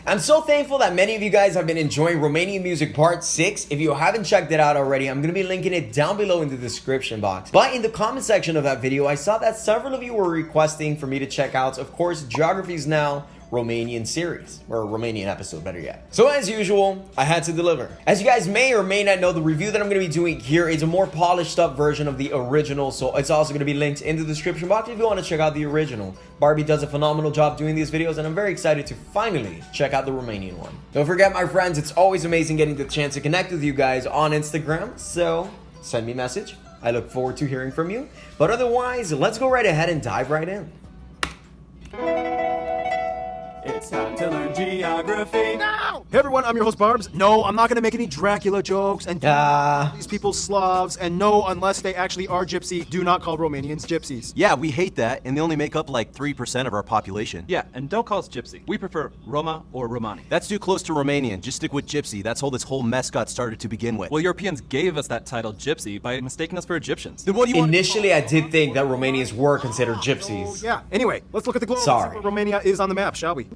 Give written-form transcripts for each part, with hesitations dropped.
I'm so thankful that many of you guys have been enjoying Romanian music part 6. If you haven't checked it out already, I'm going to be linking it down below in the description box. But in the comment section of that video, I saw that several of you were requesting for me to check out, of course, Geography's Now Romanian series, or Romanian episode, better yet. So as usual, I had to deliver. As you guys may or may not know, the review that I'm going to be doing here is a more polished up version of the original, so it's also going to be linked in the description box if you want to check out the original. Barbie does a phenomenal job doing these videos, and I'm very excited to finally check out the Romanian one. Don't forget, my friends, it's always amazing getting the chance to connect with you guys on Instagram, so send me a message. I look forward to hearing from you. But otherwise, let's go right ahead and dive right in. It's time to learn geography now! Hey everyone, I'm your host Barbs. No, I'm not gonna make any Dracula jokes and these people Slavs, and no, unless they actually are Gypsy, do not call Romanians Gypsies. Yeah, we hate that, and they only make up like 3% of our population. Yeah, and don't call us Gypsy. We prefer Roma or Romani. That's too close to Romanian. Just stick with Gypsy. That's how this whole mess got started to begin with. Well, Europeans gave us that title Gypsy by mistaking us for Egyptians. Then what do you want? Initially, I did think that Romanians were considered Oh, gypsies. yeah. Anyway, let's look at the globe. Sorry. And see what Romania is on the map, shall we?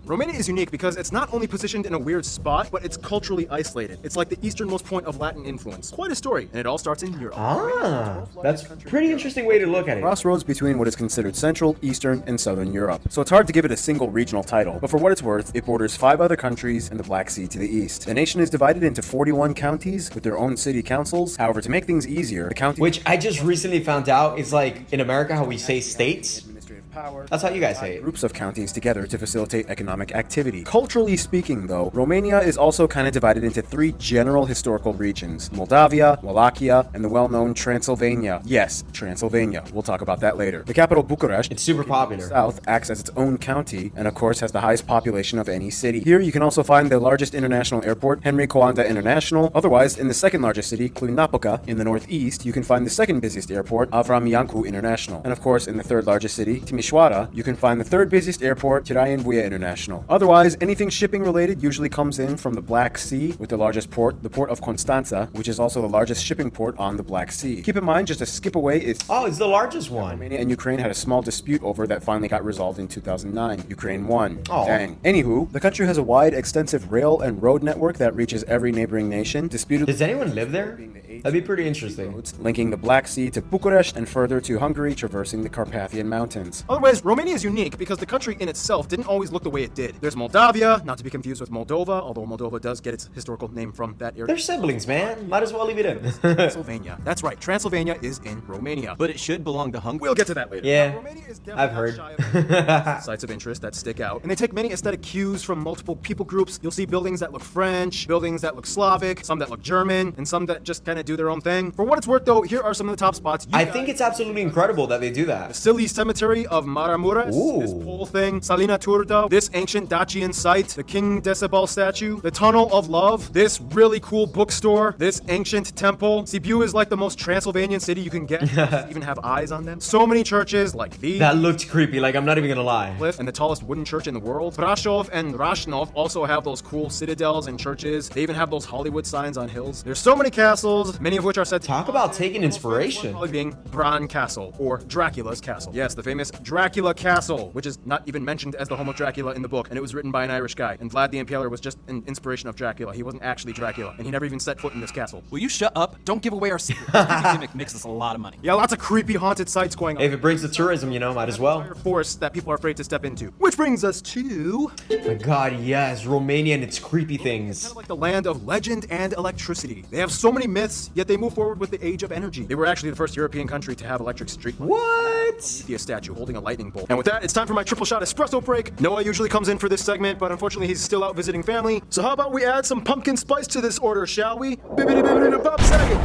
Romania is unique because it's not only positioned in a weird spot, but it's culturally isolated. It's like the easternmost point of Latin influence. Quite a story, and it all starts in Europe. Ah, that's a pretty interesting way to look at it. Crossroads between what is considered Central, Eastern, and Southern Europe. So it's hard to give it a single regional title, but for what it's worth, it borders 5 other countries and the Black Sea to the east. The nation is divided into 41 counties with their own city councils. However, to make things easier, the county... Which I just recently found out is like in America how we say states. Power. That's how you guys say it. Groups of counties together to facilitate economic activity. Culturally speaking, though, Romania is also kind of divided into 3 general historical regions: Moldavia, Wallachia, and the well-known Transylvania. Yes, Transylvania. We'll talk about that later. The capital, Bucharest, It's super popular. south, acts as its own county and of course has the highest population of any city. Here you can also find the largest international airport, Henry Coanda International. Otherwise, in the second largest city, Cluj-Napoca, in the northeast, you can find the second busiest airport, Avram Iancu International. And of course, in the third largest city, Timișoara, you can find the third busiest airport, Traian Voie International. Otherwise, anything shipping related usually comes in from the Black Sea, with the largest port, the port of Constanța, which is also the largest shipping port on the Black Sea. Keep in mind, just a skip away is Oh, it's the largest one. Romania and Ukraine had a small dispute over that finally got resolved in 2009. Ukraine won. Oh. Dang. Anywho, the country has a wide, extensive rail and road network that reaches every neighboring nation. Disputed Does anyone live there? That'd be pretty interesting. roads linking the Black Sea to Bucharest and further to Hungary, traversing the Carpathian Mountains. Otherwise, Romania is unique because the country in itself didn't always look the way it did. There's Moldavia, not to be confused with Moldova, although Moldova does get its historical name from that area. They're siblings, man. Might as well leave it in. Transylvania. That's right, Transylvania is in Romania. But it should belong to Hungary. We'll get to that later. Yeah, Now, Romania is definitely I've not heard. shy of sites of interest that stick out. And they take many aesthetic cues from multiple people groups. You'll see buildings that look French, buildings that look Slavic, some that look German, and some that just kind of do their own thing. For what it's worth, though, here are some of the top spots. I think it's absolutely incredible that they do that. Vasily Cemetery of Maramureș, this Ooh. pole thing, Salina Turda, this ancient Dacian site, the King Decebal statue, the Tunnel of Love, this really cool bookstore, this ancient temple. Sibiu is like the most Transylvanian city you can get. They even have eyes on them. So many churches like these. That looked creepy, like I'm not even gonna lie. Cliff and the tallest wooden church in the world. Brasov and Rashnov also have those cool citadels and churches. They even have those Hollywood signs on hills. There's so many castles, many of which are said to Talk about taking inspiration. probably being Bran Castle, or Dracula's castle. Yes, the famous Dracula Castle, which is not even mentioned as the home of Dracula in the book, and it was written by an Irish guy. And Vlad the Impaler was just an inspiration of Dracula. He wasn't actually Dracula, and he never even set foot in this castle. Will you shut up? Don't give away our secret. This gimmick makes us a lot of money. Yeah, lots of creepy haunted sites going on. If it brings the tourism, you know, might as well. Forest that people are afraid to step into. Which brings us to My god, yes, Romania and its creepy kind things. of like the land of legend and electricity. They have so many myths, yet they move forward with the age of energy. They were actually the first European country to have electric street lights. What? The statue holding a lightning bolt. And with that, it's time for my triple shot espresso break. Noah usually comes in for this segment, but unfortunately he's still out visiting family. So how about we add some pumpkin spice to this order, shall we? Bibbidi bibbidi bop second.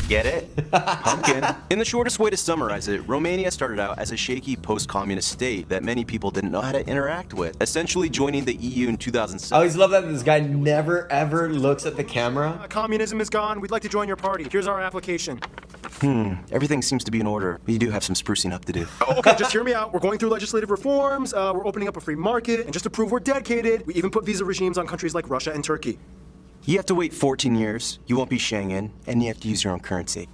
Get it? Pumpkin. In the shortest way to summarize it, Romania started out as a shaky post-communist state that many people didn't know how to interact with, essentially joining the EU in I 2007. always love that this guy never ever looks at the camera. Communism is gone. We'd like to join your party. Here's our application. Everything seems to be in order, but you do have some sprucing up to do. Okay, just hear me out. We're going through legislative reforms. We're opening up a free market. And just to prove we're dedicated, we even put visa regimes on countries like Russia and Turkey. You have to wait 14 years, you won't be Schengen, and you have to use your own currency.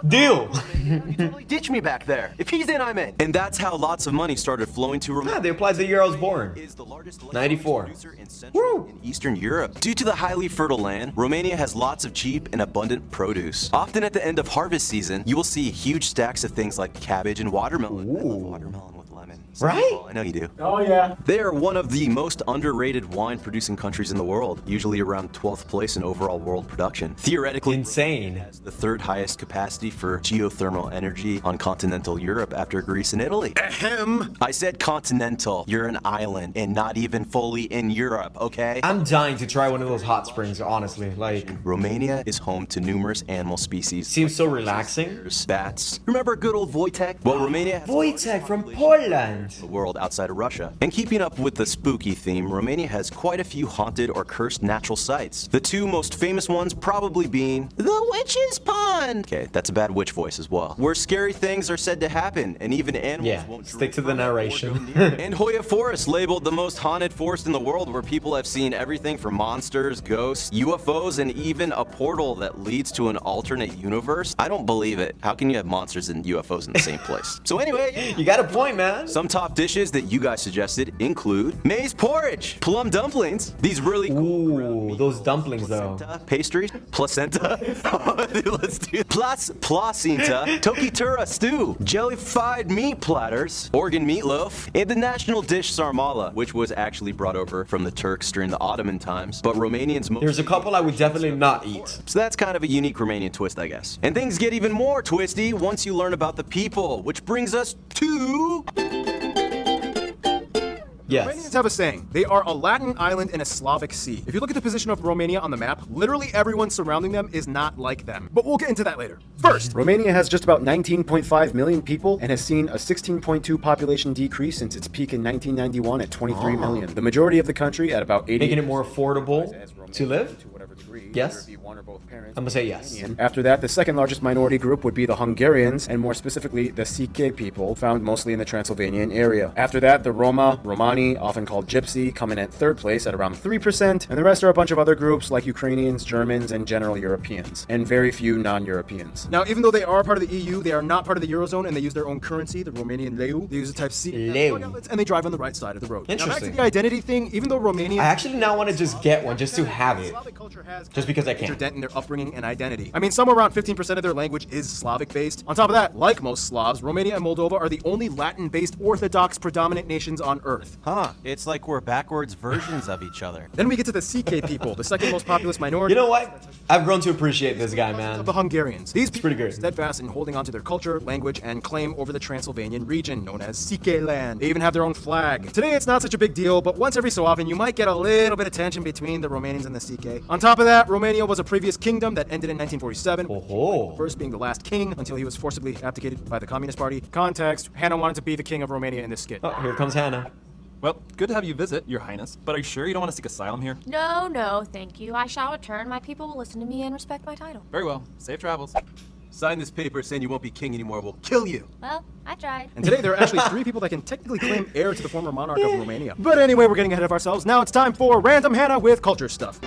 Deal. You totally ditched me back there. If he's in, I'm in. And that's how lots of money started flowing to Romania. Yeah, they applied the year I was born. Is the largest 94. producer in Central and Eastern Europe. Due to the highly fertile land, Romania has lots of cheap and abundant produce. Often at the end of harvest season, you will see huge stacks of things like cabbage and watermelon. I love watermelon with lemon. Right? Well, I know you do. Oh yeah. They are one of the most underrated wine-producing countries in the world, usually around 12th place in overall world production. Theoretically, Insane. has the third highest capacity for geothermal energy on continental Europe after Greece and Italy. Ahem. I said continental. You're an island and not even fully in Europe, okay? I'm dying to try one of those hot springs, honestly. Like, Romania is home to numerous animal species. seems so relaxing. Bears, bats. Remember good old Wojtek? Well, Romania has Wojtek from Poland. the world outside of Russia. And keeping up with the spooky theme, Romania has quite a few haunted or cursed natural sites. The two most famous ones probably being the Witch's Pond. Okay, that's a bad witch voice as well. Where scary things are said to happen, and even animals Yeah, won't stick to the or narration. go near. And Hoya Forest, labeled the most haunted forest in the world, where people have seen everything from monsters, ghosts, UFOs, and even a portal that leads to an alternate universe. I don't believe it. How can you have monsters and UFOs in the same place? So anyway, You got a point, man. some top dishes that you guys suggested include maize porridge, plum dumplings, these really cool Ooh, those dumplings though. pastries, placenta, let's do placenta, tokitura stew, jellified meat platters, organ meatloaf, and the national dish sarmala, which was actually brought over from the Turks during the Ottoman times, but Romanians most. There's a couple I would definitely not eat. So that's kind of a unique Romanian twist, I guess. And things get even more twisty once you learn about the people, which brings us to Romanians Yes. have a saying. They are a Latin island in a Slavic sea. If you look at the position of Romania on the map, literally everyone surrounding them is not like them. But we'll get into that later. First, Romania has just about 19.5 million people and has seen a 16.2 population decrease since its peak in 1991 at 23 million. The majority of the country, at about 80, Making it more affordable to live? to whatever degree, Yes. whether it be one or both parents. I'm gonna say yes. After that, the second largest minority group would be the Hungarians, and more specifically, the Sike people, found mostly in the Transylvanian area. After that, the Roma, Romani, often called Gypsy, come in at third place at around 3%, and the rest are a bunch of other groups like Ukrainians, Germans, and general Europeans, and very few non-Europeans. now even though they are part of the EU, they are not part of the Eurozone and they use their own currency, the Romanian leu. They use a type C Leu. and they drive on the right side of the road. Now back to Interesting. the identity thing, even though Romania I actually now want to just get one just to have it. Slavic culture has Just because I major can. dent in their upbringing and identity. I mean, somewhere around 15% of their language is Slavic-based. On top of that, like most Slavs, Romania and Moldova are the only Latin-based Orthodox predominant nations on Earth. Huh, it's like we're backwards versions of each other. Then we get to the CK people, the second most populous minority. You know what? I've grown to appreciate this guy, man. The Hungarians. These people pretty good. are steadfast in holding on to their culture, language, and claim over the Transylvanian region, known as CK land. They even have their own flag. Today, it's not such a big deal, but once every so often, you might get a little bit of tension between the Romanians and the CK. On top of that, Romania was a previous kingdom that ended in 1947. Oh. First being the last king until he was forcibly abdicated by the Communist Party. Context: Hannah wanted to be the king of Romania in this skit. Oh, here comes Hannah. Well, good to have you visit, Your Highness. But are you sure you don't want to seek asylum here? No, no, thank you. I shall return. My people will listen to me and respect my title. Very well. Safe travels. sign this paper saying you won't be king anymore. We'll kill you. Well, I tried. And today there are actually 3 people that can technically claim heir to the former monarch of Romania. But anyway, we're getting ahead of ourselves. Now it's time for Random Hannah with culture stuff.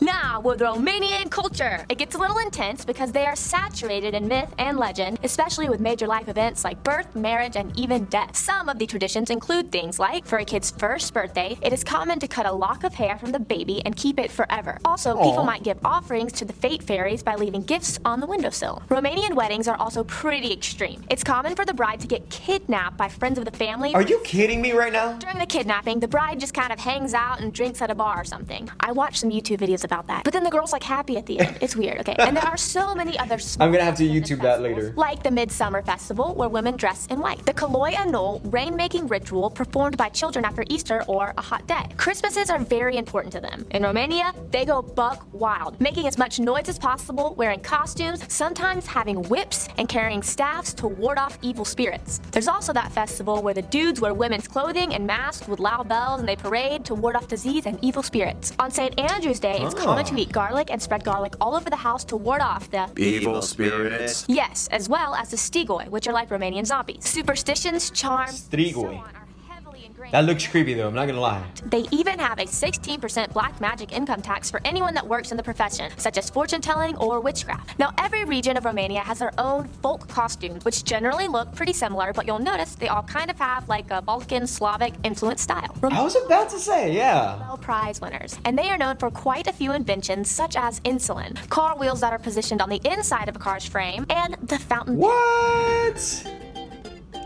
Now, with Romanian culture, it gets a little intense because they are saturated in myth and legend, especially with major life events like birth, marriage, and even death. Some of the traditions include things like, for a kid's first birthday, it is common to cut a lock of hair from the baby and keep it forever. Also, people might give offerings to the fate fairies by leaving gifts on the windowsill. Romanian weddings are also pretty extreme. It's common for the bride to get kidnapped by friends of the family. Are you kidding me right now? During the kidnapping, the bride just kind of hangs out and drinks at a bar or something. I watched some YouTube videos about that. But then the girl's like happy at the end. It's weird, okay? And there are so many other I'm gonna have to festivals, YouTube that later. like the Midsummer Festival, where women dress in white. The Kaloi Anul rain-making ritual performed by children after Easter or a hot day. Christmases are very important to them. In Romania, they go buck wild, making as much noise as possible, wearing costumes, sometimes having whips and carrying staffs to ward off evil spirits. There's also that festival where the dudes wear women's clothing and masks with loud bells and they parade to ward off disease and evil spirits. On St. Andrew's Day, it's common to eat garlic and spread garlic all over the house to ward off the Evil spirits. yes, as well as the stigoi, which are like Romanian zombies. Superstitions, charms, Strigoi. and so on are heavily ingrained grain. That looks creepy though, I'm not gonna lie. They even have a 16% black magic income tax for anyone that works in the profession, such as fortune telling or witchcraft. Now, every region of Romania has their own folk costumes, which generally look pretty similar, but you'll notice they all kind of have like a Balkan Slavic influence style. I was about to say, yeah. Nobel Prize winners, and they are known for quite a few inventions, such as insulin, car wheels that are positioned on the inside of a car's frame, and the fountain. What?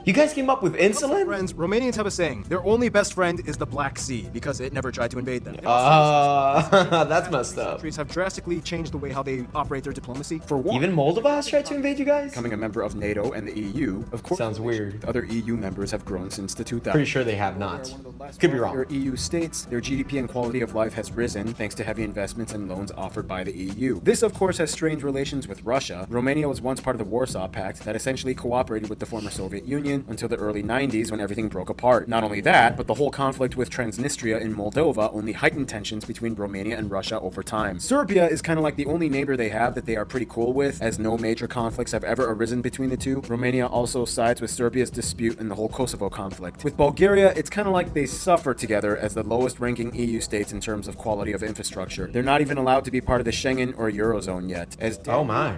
You guys came up with insulin? Friends, Romanians have a saying, their only best friend is the Black Sea because it never tried to invade them. That's messed up. Countries have drastically changed the way how they operate their diplomacy. For one, Even Moldova has tried to invade you guys? becoming a member of NATO and the EU, of course. Sounds weird. Other EU members have grown since the 2000s. Pretty sure they have not. Could be wrong. EU states, their GDP and quality of life has risen thanks to heavy investments and loans offered by the EU. This, of course, has strained relations with Russia. Romania was once part of the Warsaw Pact that essentially cooperated with the former Soviet Union until the early 90s when everything broke apart. Not only that, but the whole conflict with Transnistria in Moldova only heightened tensions between Romania and Russia over time. Serbia is kind of like the only neighbor they have that they are pretty cool with, as no major conflicts have ever arisen between the two. Romania also sides with Serbia's dispute in the whole Kosovo conflict. With Bulgaria, it's kind of like they suffer together as the lowest ranking EU states in terms of quality of infrastructure. They're not even allowed to be part of the Schengen or Eurozone yet. As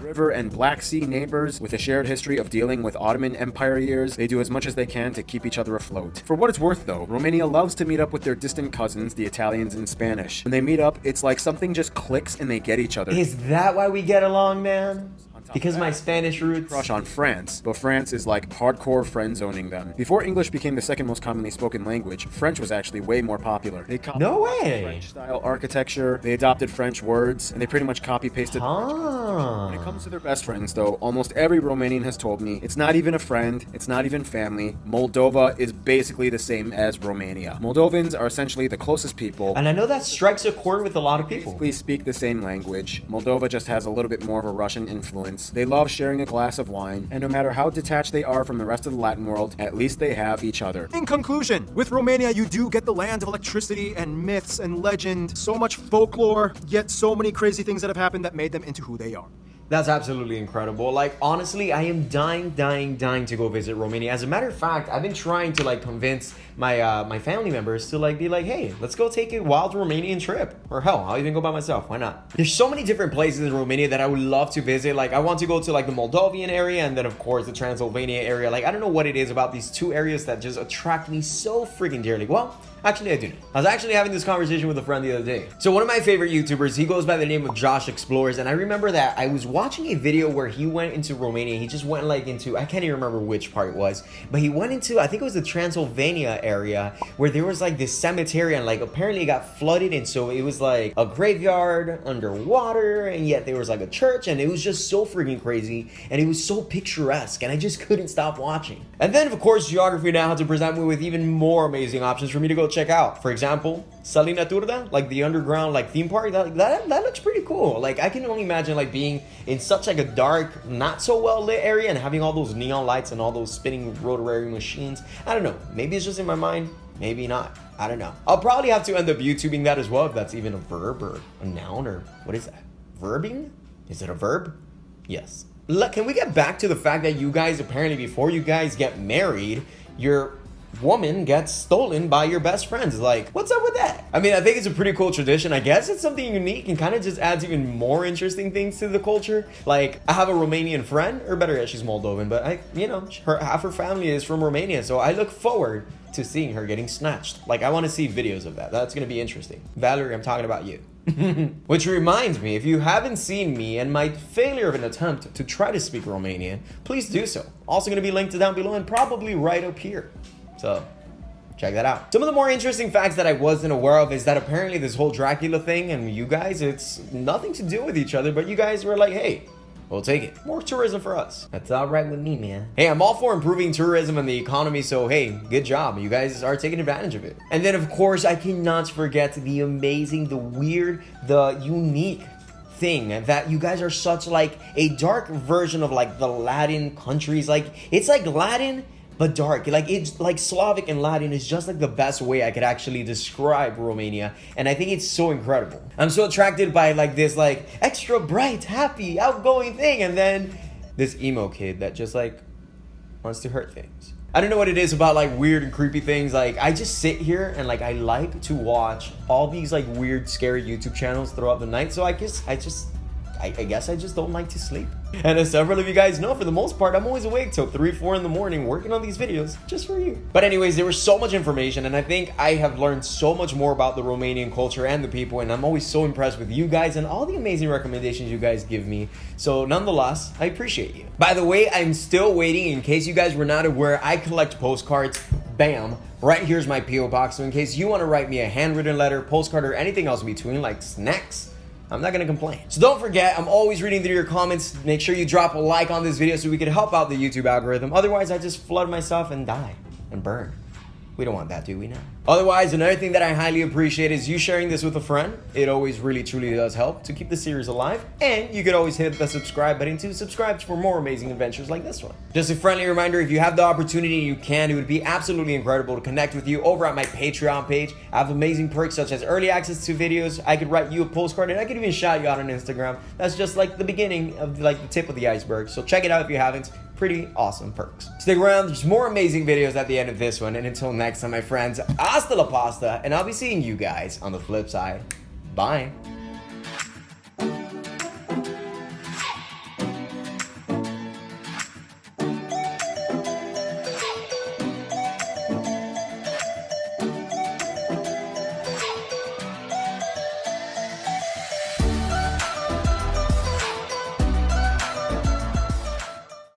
River and Black Sea neighbors with a shared history of dealing with Ottoman Empire years, they do as much as they can to keep each other afloat. For what it's worth though, Romania loves to meet up with their distant cousins, the Italians and Spanish. When they meet up, it's like something just clicks and they get each other. Is that why we get along, man? Because of my Spanish roots? Crush on France, but France is like hardcore friend zoning them. Before English became the second most commonly spoken language, French was actually way more popular. They copied No way! French style architecture, they adopted French words, and they pretty much copy pasted. When it comes to their best friends though, almost every Romanian has told me it's not even a friend, it's not even family. Moldova is basically the same as Romania. Moldovans are essentially the closest people. And I know that strikes a chord with a lot of people. We speak the same language. Moldova just has a little bit more of a Russian influence. They love sharing a glass of wine, and no matter how detached they are from the rest of the Latin world, at least they have each other. In conclusion, with Romania, you do get the land of electricity and myths and legend, so much folklore, yet so many crazy things that have happened that made them into who they are. That's absolutely incredible. Like, honestly, I am dying to go visit Romania. As a matter of fact, I've been trying to like convince my my family members to like be like, hey, let's go take a wild Romanian trip. Or hell, I'll even go by myself. Why not? There's so many different places in Romania that I would love to visit. Like, I want to go to like the Moldovan area and then of course the Transylvania area. Like, I don't know what it is about these two areas that just attract me so freaking dearly. Well, actually, I do. I was actually having this conversation with a friend the other day. So one of my favorite YouTubers, he goes by the name of Josh Explores, and I remember that I was watching a video where he went into Romania. He just went like into, I can't even remember which part it was, but he went into, I think it was the Transylvania area, where there was like this cemetery and like apparently it got flooded, and so it was like a graveyard underwater, and yet there was like a church, and it was just so freaking crazy, and it was so picturesque, and I just couldn't stop watching. And then of course geography now had to present me with even more amazing options for me to go check out. For example, Salina Turda, like the underground like theme park, that looks pretty cool. Like, I can only imagine like being in such like a dark, not so well lit area and having all those neon lights and all those spinning rotary machines. I don't know, maybe it's just in my mind, maybe not, I don't know. I'll probably have to end up YouTubing that as well, if that's even a verb or a noun, or what is that? Verbing? Is it a verb? Yes. Look, can we get back to the fact that you guys, apparently before you guys get married, your woman gets stolen by your best friends? Like, what's up with that? I mean, I think it's a pretty cool tradition. I guess it's something unique and kind of just adds even more interesting things to the culture. Like, I have a Romanian friend, or better yet, she's Moldovan, but half her family is from Romania, so I look forward to seeing her getting snatched. Like, I want to see videos of that. That's gonna be interesting. Valerie, I'm talking about you. Which reminds me, if you haven't seen me and my failure of an attempt to try to speak Romanian, please do so. Also gonna be linked down below and probably right up here. So, check that out. Some of the more interesting facts that I wasn't aware of is that apparently this whole Dracula thing and you guys, it's nothing to do with each other, but you guys were like, hey, we'll take it. More tourism for us. That's all right with me, man. Hey, I'm all for improving tourism and the economy, so hey, good job. You guys are taking advantage of it. And then, of course, I cannot forget the amazing, the weird, the unique thing that you guys are such like a dark version of like the Latin countries. Like, it's like Latin, but dark. Like, it's like Slavic and Latin is just like the best way I could actually describe Romania, and I think it's so incredible. I'm so attracted by like this like extra bright, happy, outgoing thing, and then this emo kid that just like wants to hurt things. I don't know what it is about like weird and creepy things. Like I just sit here and like I like to watch all these like weird, scary YouTube channels throughout the night. So I guess I just don't like to sleep. And as several of you guys know, for the most part, I'm always awake till 3, 4 in the morning working on these videos just for you. But anyways, there was so much information, and I think I have learned so much more about the Romanian culture and the people, and I'm always so impressed with you guys and all the amazing recommendations you guys give me. So nonetheless, I appreciate you. By the way, I'm still waiting. In case you guys were not aware, I collect postcards. Bam. Right here's my P.O. box. So in case you want to write me a handwritten letter, postcard, or anything else in between, like snacks, I'm not gonna complain. So don't forget, I'm always reading through your comments. Make sure you drop a like on this video so we can help out the YouTube algorithm. Otherwise, I just flood myself and die and burn. We don't want that, do we now? Otherwise, another thing that I highly appreciate is you sharing this with a friend. It always really truly does help to keep the series alive. And you could always hit the subscribe button to subscribe for more amazing adventures like this one. Just a friendly reminder, if you have the opportunity and you can, it would be absolutely incredible to connect with you over at my Patreon page. I have amazing perks such as early access to videos. I could write you a postcard and I could even shout you out on Instagram. That's just like the beginning of like the tip of the iceberg. So check it out if you haven't. Pretty awesome perks. Stick around, there's more amazing videos at the end of this one. And until next time, my friends, hasta la pasta, and I'll be seeing you guys on the flip side. Bye.